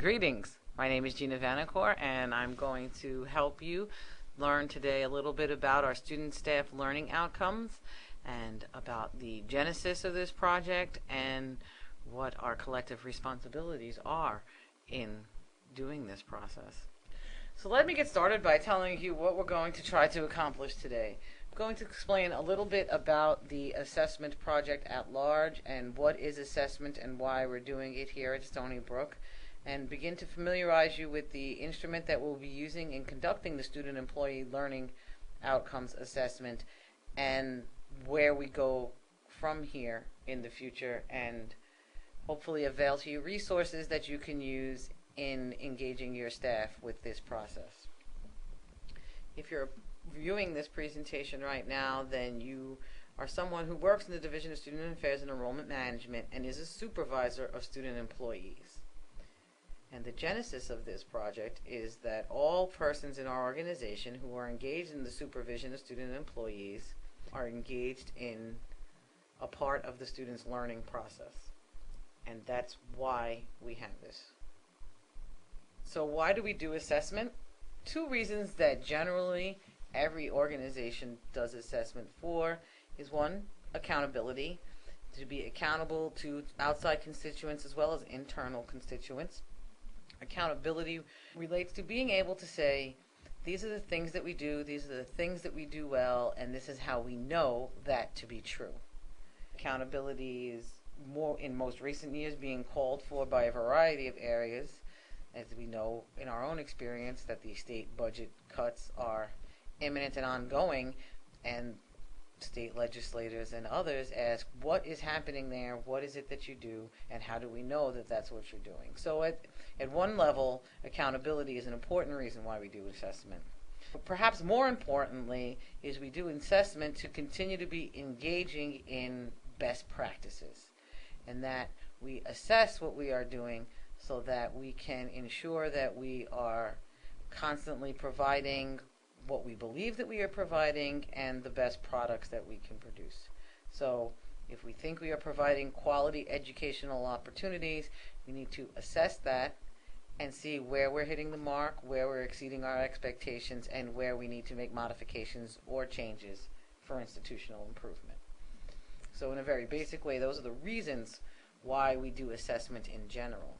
Greetings. My name is Gina Vanacore, and I'm going to help you learn today a little bit about our student staff learning outcomes and about the genesis of this project and what our collective responsibilities are in doing this process. So let me get started by telling you what we're going to try to accomplish today. I'm going to explain a little bit about the assessment project at large and what is assessment and why we're doing it here at Stony Brook, and begin to familiarize you with the instrument that we'll be using in conducting the student employee learning outcomes assessment and where we go from here in the future, and hopefully avail to you resources that you can use in engaging your staff with this process. If you're viewing this presentation right now, then you are someone who works in the Division of Student Affairs and Enrollment Management and is a supervisor of student employees. And the genesis of this project is that all persons in our organization who are engaged in the supervision of student employees are engaged in a part of the student's learning process. And that's why we have this. So why do we do assessment? Two reasons that generally every organization does assessment for is: one, accountability, to be accountable to outside constituents as well as internal constituents. Accountability relates to being able to say, these are the things that we do, these are the things that we do well, and this is how we know that to be true. Accountability is more, in most recent years, being called for by a variety of areas, as we know in our own experience that the state budget cuts are imminent and ongoing, and state legislators and others ask, what is happening there, what is it that you do, and how do we know that that's what you're doing? So at one level, accountability is an important reason why we do assessment. But perhaps more importantly is we do assessment to continue to be engaging in best practices, and that we assess what we are doing so that we can ensure that we are constantly providing what we believe that we are providing and the best products that we can produce. So if we think we are providing quality educational opportunities, we need to assess that and see where we're hitting the mark, where we're exceeding our expectations, and where we need to make modifications or changes for institutional improvement. So in a very basic way, those are the reasons why we do assessment in general.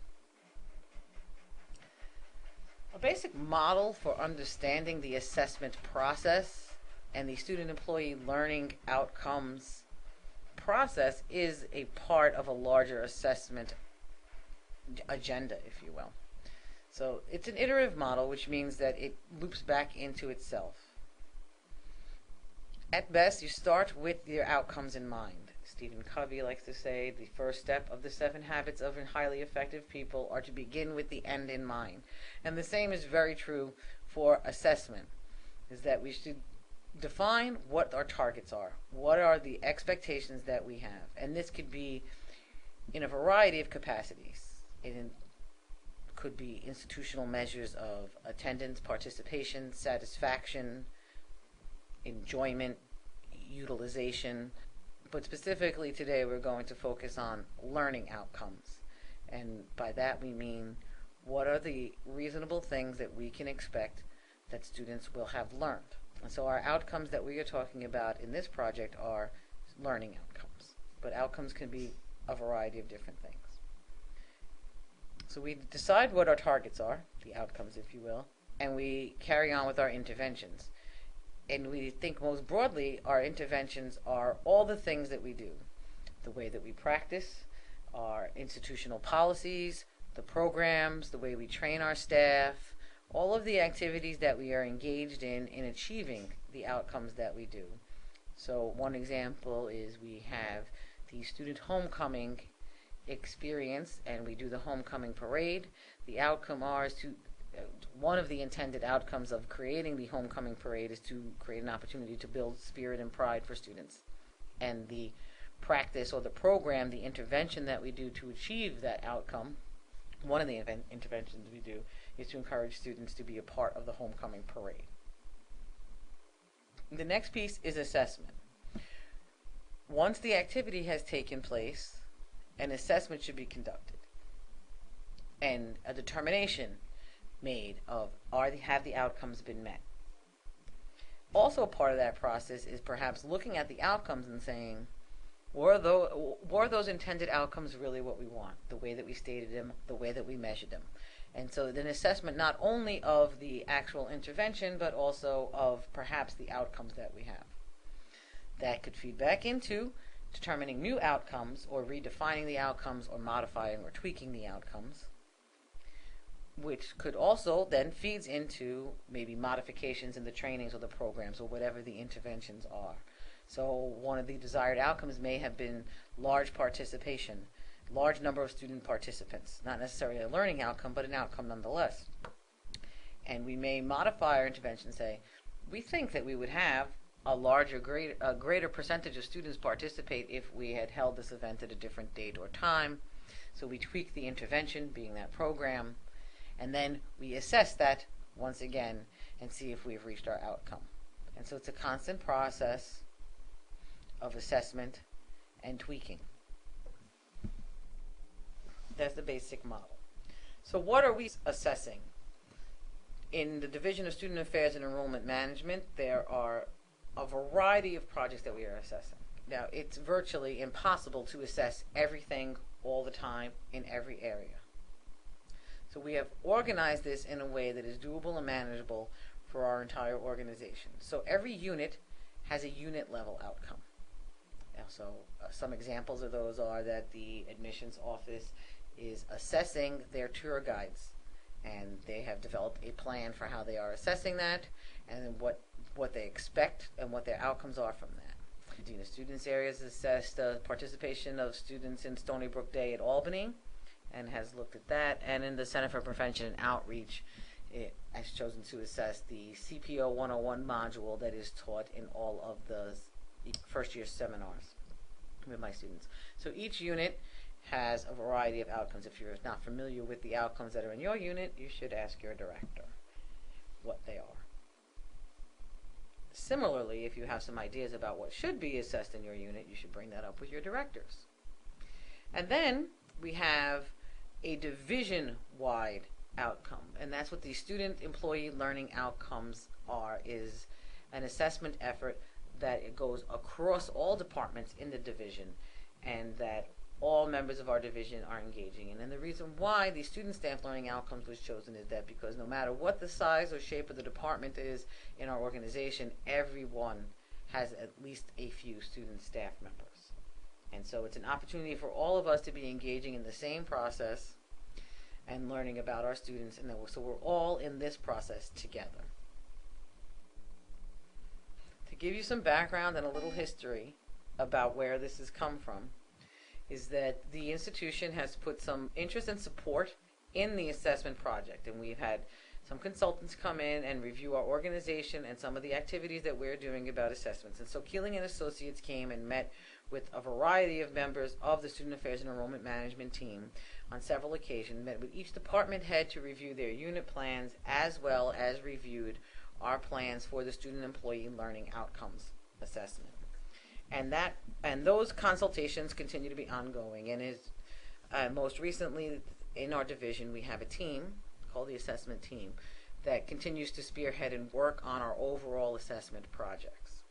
A basic model for understanding the assessment process and the student employee learning outcomes process is a part of a larger assessment agenda, if you will. So it's an iterative model, which means that it loops back into itself. At best, you start with your outcomes in mind. Stephen Covey likes to say the first step of the 7 habits of highly effective people are to begin with the end in mind. And the same is very true for assessment, is that we should define what our targets are. What are the expectations that we have? And this could be in a variety of capacities. It could be institutional measures of attendance, participation, satisfaction, enjoyment, utilization. But specifically today we're going to focus on learning outcomes. And by that we mean, what are the reasonable things that we can expect that students will have learned? And so our outcomes that we are talking about in this project are learning outcomes. But outcomes can be a variety of different things. So we decide what our targets are, the outcomes if you will, and we carry on with our interventions. And we think most broadly our interventions are all the things that we do. The way that we practice, our institutional policies, the programs, the way we train our staff, all of the activities that we are engaged in achieving the outcomes that we do. So one example is we have the student homecoming experience, and we do the homecoming parade. The outcome is to one of the intended outcomes of creating the homecoming parade is to create an opportunity to build spirit and pride for students. And the practice or the program, the intervention that we do to achieve that outcome, one of the interventions we do is to encourage students to be a part of the homecoming parade. The next piece is assessment. Once the activity has taken place, an assessment should be conducted. and a determination made of have the outcomes been met. Also part of that process is perhaps looking at the outcomes and saying, were those intended outcomes really what we want, the way that we stated them, the way that we measured them? And so an assessment not only of the actual intervention, but also of perhaps the outcomes that we have. That could feed back into determining new outcomes, or redefining the outcomes, or modifying or tweaking the outcomes, which could also then feeds into maybe modifications in the trainings or the programs or whatever the interventions are. So one of the desired outcomes may have been large participation, large number of student participants, not necessarily a learning outcome, but an outcome nonetheless. And we may modify our intervention and say, we think that we would have a greater percentage of students participate if we had held this event at a different date or time. So we tweak the intervention, being that program, and then we assess that once again and see if we've reached our outcome. And so it's a constant process of assessment and tweaking. That's the basic model. So what are we assessing? In the Division of Student Affairs and Enrollment Management, there are a variety of projects that we are assessing. Now, it's virtually impossible to assess everything all the time in every area. So we have organized this in a way that is doable and manageable for our entire organization. So every unit has a unit level outcome. So some examples of those are that the admissions office is assessing their tour guides, and they have developed a plan for how they are assessing that, and then what they expect and what their outcomes are from that. The Dean of Students area has assessed the participation of students in Stony Brook Day at Albany and has looked at that. And in the Center for Prevention and Outreach, it has chosen to assess the CPO 101 module that is taught in all of the first year seminars with my students. So each unit has a variety of outcomes. If you're not familiar with the outcomes that are in your unit, you should ask your director what they are. Similarly, if you have some ideas about what should be assessed in your unit, you should bring that up with your directors. And then we have a division-wide outcome, and that's what the student employee learning outcomes are, is an assessment effort that it goes across all departments in the division and that all members of our division are engaging in. And the reason why the student staff learning outcomes was chosen is that because no matter what the size or shape of the department is in our organization, everyone has at least a few student staff members. And so it's an opportunity for all of us to be engaging in the same process and learning about our students, and so we're all in this process together. To give you some background and a little history about where this has come from, is that the institution has put some interest and support in the assessment project, and we've had some consultants come in and review our organization and some of the activities that we're doing about assessments. And so Keeling and Associates came and met with a variety of members of the Student Affairs and Enrollment Management team on several occasions, met with each department head to review their unit plans, as well as reviewed our plans for the student employee learning outcomes assessment. And those consultations continue to be ongoing, and is most recently in our division we have a team called the assessment team that continues to spearhead and work on our overall assessment projects.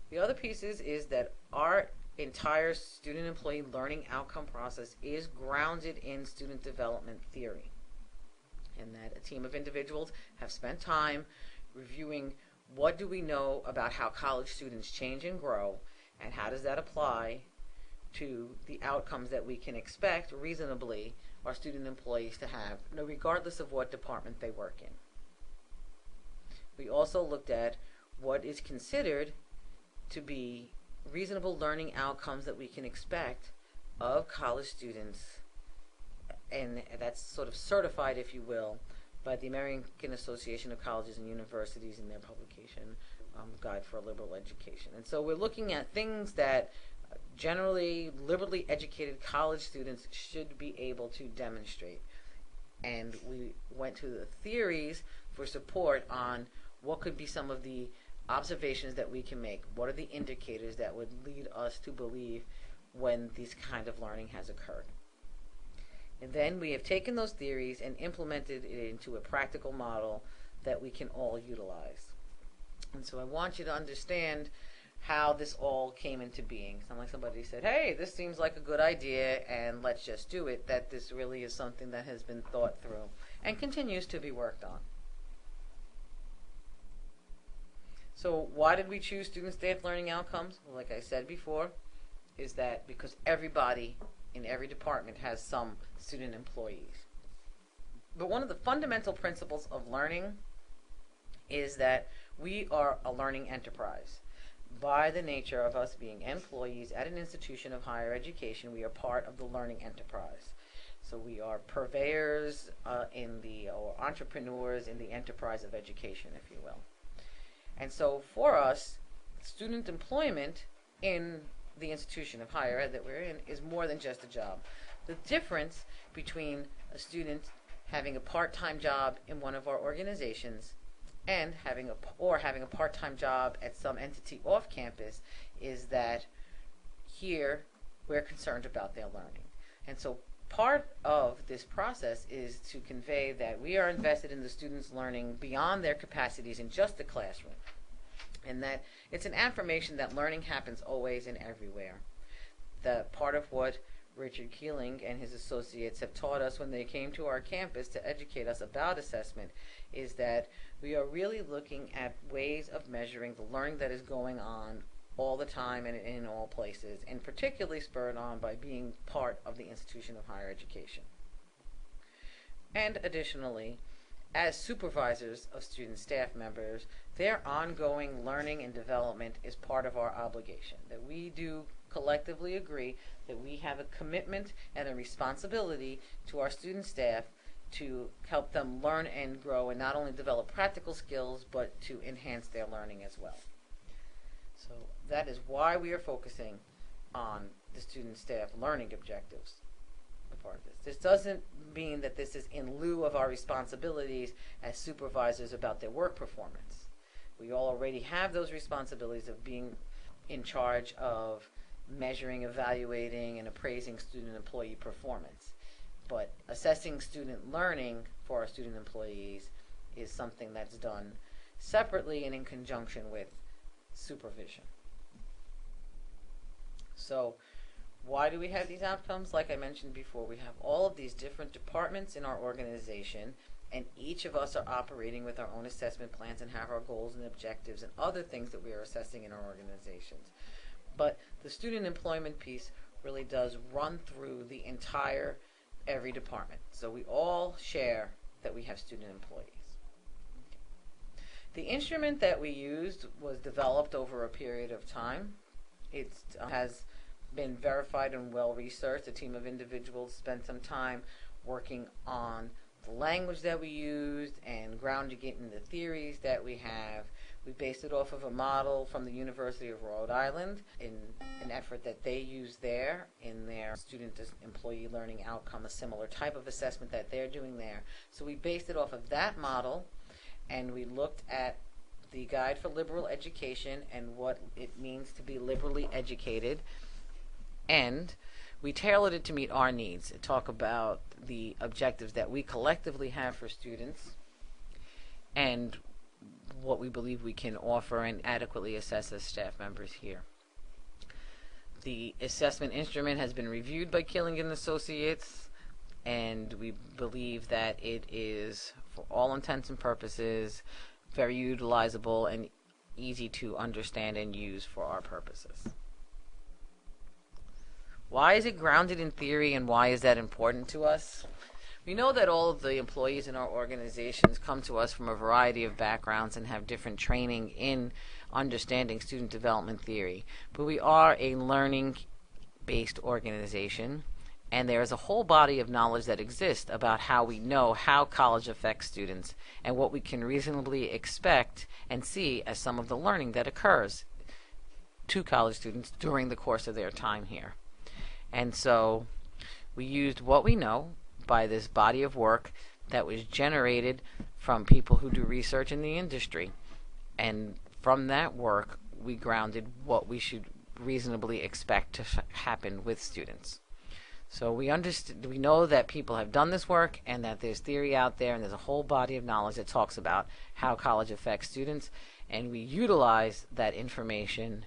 The other piece is that our entire student employee learning outcome process is grounded in student development theory, and that a team of individuals have spent time reviewing what do we know about how college students change and grow, and how does that apply to the outcomes that we can expect reasonably our student employees to have, regardless of what department they work in. We also looked at what is considered to be reasonable learning outcomes that we can expect of college students, and that's sort of certified, if you will, by the American Association of Colleges and Universities in their publication, Guide for a Liberal Education. And so we're looking at things that generally liberally educated college students should be able to demonstrate. And we went to the theories for support on what could be some of the observations that we can make. What are the indicators that would lead us to believe when this kind of learning has occurred? And then we have taken those theories and implemented it into a practical model that we can all utilize. And so I want you to understand how this all came into being. It's not like somebody said, hey, this seems like a good idea and let's just do it. That this really is something that has been thought through and continues to be worked on. So why did we choose student staff learning outcomes? Well, like I said before, is that because everybody in every department has some student employees. But one of the fundamental principles of learning is that we are a learning enterprise. By the nature of us being employees at an institution of higher education, we are part of the learning enterprise. So we are purveyors or entrepreneurs in the enterprise of education, if you will. And so for us, student employment in the institution of higher ed that we're in is more than just a job. The difference between a student having a part-time job in one of our organizations and having a part-time job at some entity off campus is that here we're concerned about their learning. And so part of this process is to convey that we are invested in the students' learning beyond their capacities in just the classroom, and that it's an affirmation that learning happens always and everywhere. The part of what Richard Keeling and his associates have taught us when they came to our campus to educate us about assessment is that we are really looking at ways of measuring the learning that is going on all the time and in all places, and particularly spurred on by being part of the institution of higher education. And additionally, as supervisors of student staff members, their ongoing learning and development is part of our obligation, that we do collectively agree that we have a commitment and a responsibility to our student staff to help them learn and grow and not only develop practical skills but to enhance their learning as well. So that is why we are focusing on the student staff learning objectives. Part of this. This doesn't mean that this is in lieu of our responsibilities as supervisors about their work performance. We all already have those responsibilities of being in charge of measuring, evaluating, and appraising student employee performance. But assessing student learning for our student employees is something that's done separately and in conjunction with supervision. So why do we have these outcomes? Like I mentioned before, we have all of these different departments in our organization, and each of us are operating with our own assessment plans and have our goals and objectives and other things that we are assessing in our organizations. But the student employment piece really does run through the entire every department. So we all share that we have student employees. The instrument that we used was developed over a period of time. It has been verified and well researched. A team of individuals spent some time working on the language that we used and grounding it in the theories that we have. We based it off of a model from the University of Rhode Island in an effort that they use there in their student employee learning outcome, a similar type of assessment that they're doing there. So we based it off of that model, and we looked at the Guide for Liberal Education and what it means to be liberally educated, and we tailored it to meet our needs. Talk about the objectives that we collectively have for students and what we believe we can offer and adequately assess as staff members here. The assessment instrument has been reviewed by Keeling and Associates, and we believe that it is, for all intents and purposes, very utilizable and easy to understand and use for our purposes. Why is it grounded in theory, and why is that important to us? We know that all of the employees in our organizations come to us from a variety of backgrounds and have different training in understanding student development theory. But we are a learning-based organization, and there is a whole body of knowledge that exists about how we know how college affects students and what we can reasonably expect and see as some of the learning that occurs to college students during the course of their time here. And so we used what we know by this body of work that was generated from people who do research in the industry. And from that work, we grounded what we should reasonably expect to happen with students. So we know that people have done this work and that there's theory out there and there's a whole body of knowledge that talks about how college affects students, and we utilize that information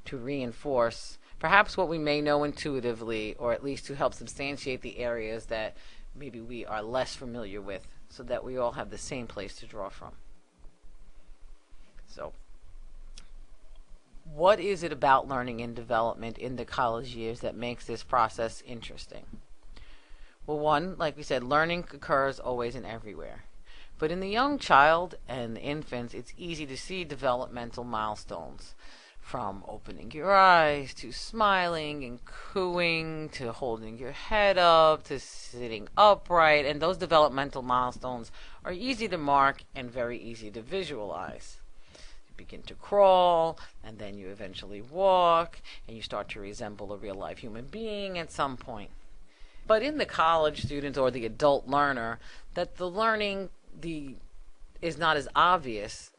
to reinforce perhaps what we may know intuitively, or at least to help substantiate the areas that maybe we are less familiar with, so that we all have the same place to draw from. So what is it about learning and development in the college years that makes this process interesting? Well, one, like we said, learning occurs always and everywhere. But in the young child and infants, it's easy to see developmental milestones, from opening your eyes to smiling and cooing to holding your head up to sitting upright. And those developmental milestones are easy to mark and very easy to visualize. Begin to crawl, and then you eventually walk, and you start to resemble a real-life human being at some point. But in the college student or the adult learner, that the learning is not as obvious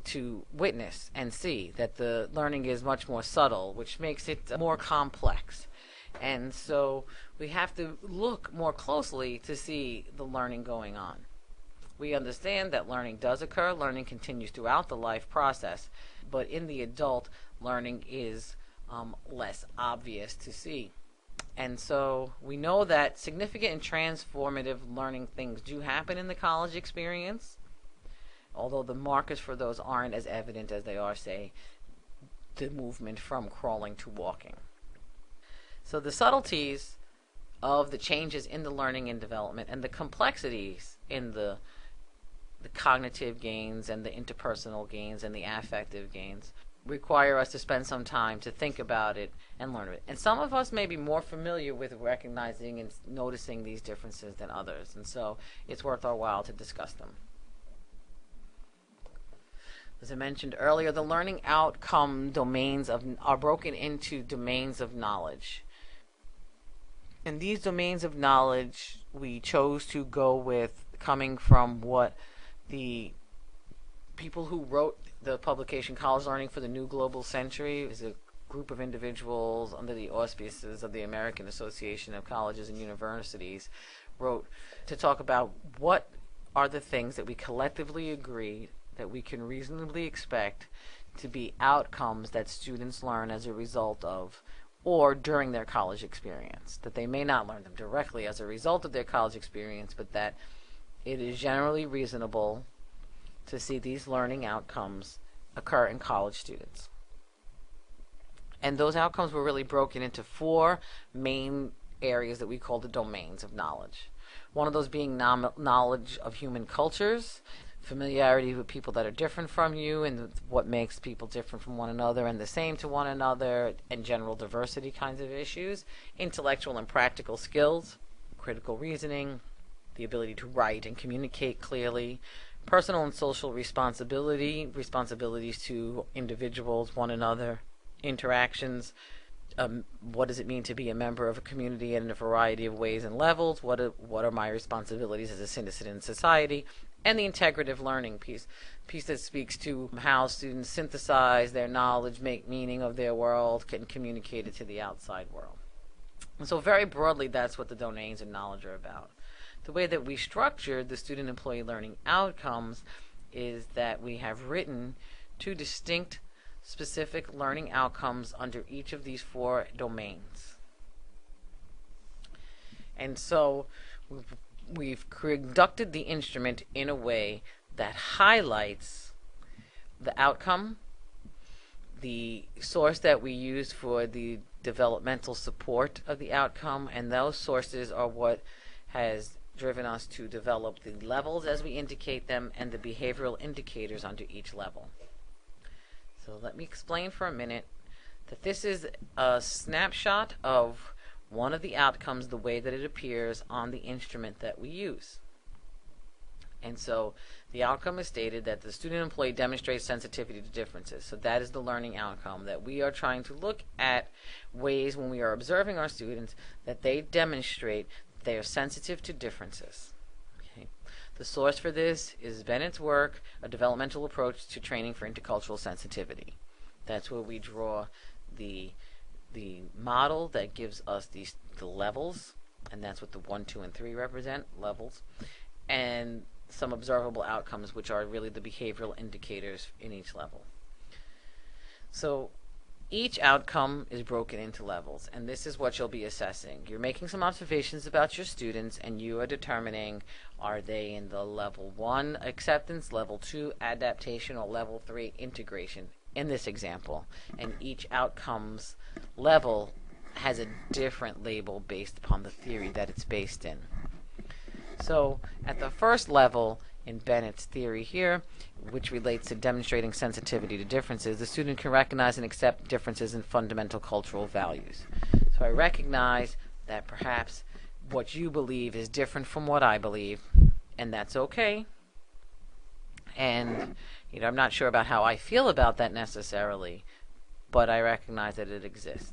to witness and see, that the learning is much more subtle, which makes it more complex. And so we have to look more closely to see the learning going on. We understand that learning does occur. Learning continues throughout the life process. But in the adult, learning is less obvious to see. And so we know that significant and transformative learning things do happen in the college experience, although the markers for those aren't as evident as they are, say, the movement from crawling to walking. So the subtleties of the changes in the learning and development and the complexities in the cognitive gains and the interpersonal gains and the affective gains require us to spend some time to think about it and learn it. And some of us may be more familiar with recognizing and noticing these differences than others, and so it's worth our while to discuss them. As I mentioned earlier, the learning outcome domains are broken into domains of knowledge. And these domains of knowledge we chose to go with coming from what the people who wrote the publication College Learning for the New Global Century is a group of individuals under the auspices of the American Association of Colleges and Universities wrote to talk about what are the things that we collectively agree that we can reasonably expect to be outcomes that students learn as a result of or during their college experience. That they may not learn them directly as a result of their college experience, but that it is generally reasonable to see these learning outcomes occur in college students. And those outcomes were really broken into 4 main areas that we call the domains of knowledge. One of those being knowledge of human cultures, familiarity with people that are different from you and what makes people different from one another and the same to one another, and general diversity kinds of issues, intellectual and practical skills, critical reasoning, the ability to write and communicate clearly, personal and social responsibilities to individuals, one another, interactions, what does it mean to be a member of a community in a variety of ways and levels, what are my responsibilities as a citizen in society, and the integrative learning piece that speaks to how students synthesize their knowledge, make meaning of their world, and communicate it to the outside world. And so very broadly, that's what the domains of knowledge are about. The way that we structured the student-employee learning outcomes is that we have written 2 distinct specific learning outcomes under each of these 4 domains. And so we've conducted the instrument in a way that highlights the outcome, the source that we use for the developmental support of the outcome, and those sources are what has driven us to develop the levels as we indicate them and the behavioral indicators under each level. So let me explain for a minute that this is a snapshot of one of the outcomes the way that it appears on the instrument that we use. And so the outcome is stated that the student employee demonstrates sensitivity to differences. So that is the learning outcome, that we are trying to look at ways when we are observing our students that they demonstrate they are sensitive to differences. Okay. The source for this is Bennett's work, A Developmental Approach to Training for Intercultural Sensitivity. That's where we draw the the model that gives us the levels, and that's what the 1, 2, and 3 represent, levels, and some observable outcomes, which are really the behavioral indicators in each level. So each outcome is broken into levels, and this is what you'll be assessing. You're making some observations about your students, and you are determining, are they in the level 1 acceptance, level 2 adaptation, or level 3 integration in this example. And each outcomes level has a different label based upon the theory that it's based in. So at the first level in Bennett's theory here, which relates to demonstrating sensitivity to differences, the student can recognize and accept differences in fundamental cultural values. So I recognize that perhaps what you believe is different from what I believe, and that's okay. And I'm not sure about how I feel about that necessarily, but I recognize that it exists.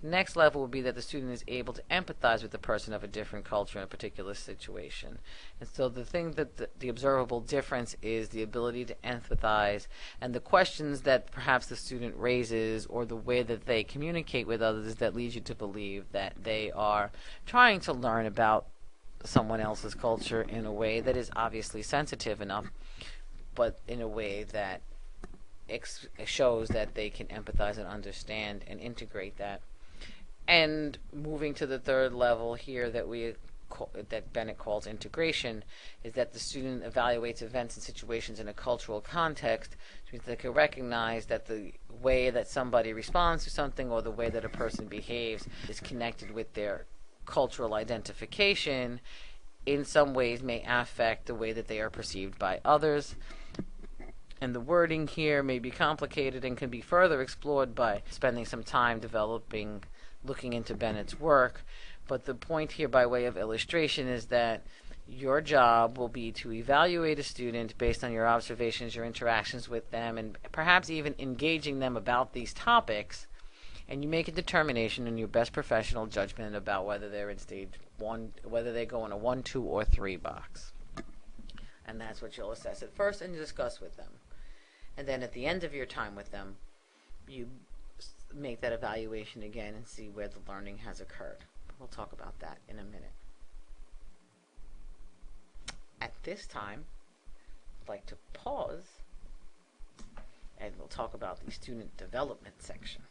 The next level would be that the student is able to empathize with the person of a different culture in a particular situation. And so the thing that the observable difference is the ability to empathize, and the questions that perhaps the student raises or the way that they communicate with others that leads you to believe that they are trying to learn about someone else's culture in a way that is obviously sensitive enough, but in a way that shows that they can empathize and understand and integrate that. And moving to the third level here that Bennett calls integration, is that the student evaluates events and situations in a cultural context, which means they can recognize that the way that somebody responds to something or the way that a person behaves is connected with their cultural identification, in some ways may affect the way that they are perceived by others. And the wording here may be complicated and can be further explored by spending some time looking into Bennett's work. But the point here by way of illustration is that your job will be to evaluate a student based on your observations, your interactions with them, and perhaps even engaging them about these topics. And you make a determination in your best professional judgment about whether they're in stage 1, whether they go in a 1, 2, or 3 box. And that's what you'll assess at first and discuss with them. And then at the end of your time with them, you make that evaluation again and see where the learning has occurred. We'll talk about that in a minute. At this time, I'd like to pause, and we'll talk about the student development section.